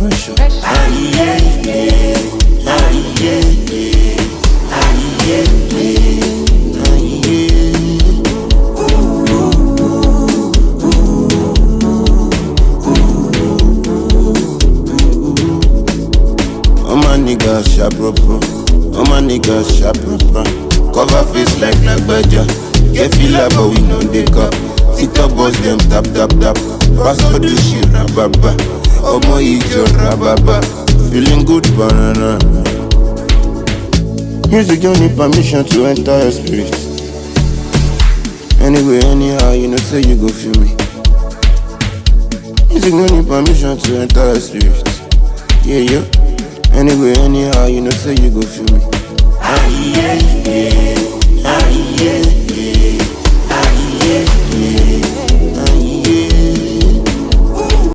pressure. Aye, yeah, yeah. Aye, yeah, yeah. Aye, yeah, yeah. Aye, yeah. All my niggas sharp proper. All my niggas sharp proper. Cover face like Lagbaja. Get feel but we know they cup. TikTok boys them tap tap tap. Pass all the shit rababa. Omo ijo rababa. Feeling good banana. Music don't need permission to enter your spirit. Anyway, anyhow, you know say you go feel me. Music don't need permission to enter your spirit. Yeah, yeah. Anyway, anyhow, you know say you go feel me. Aye, yeah, yeah. Aye, yeah.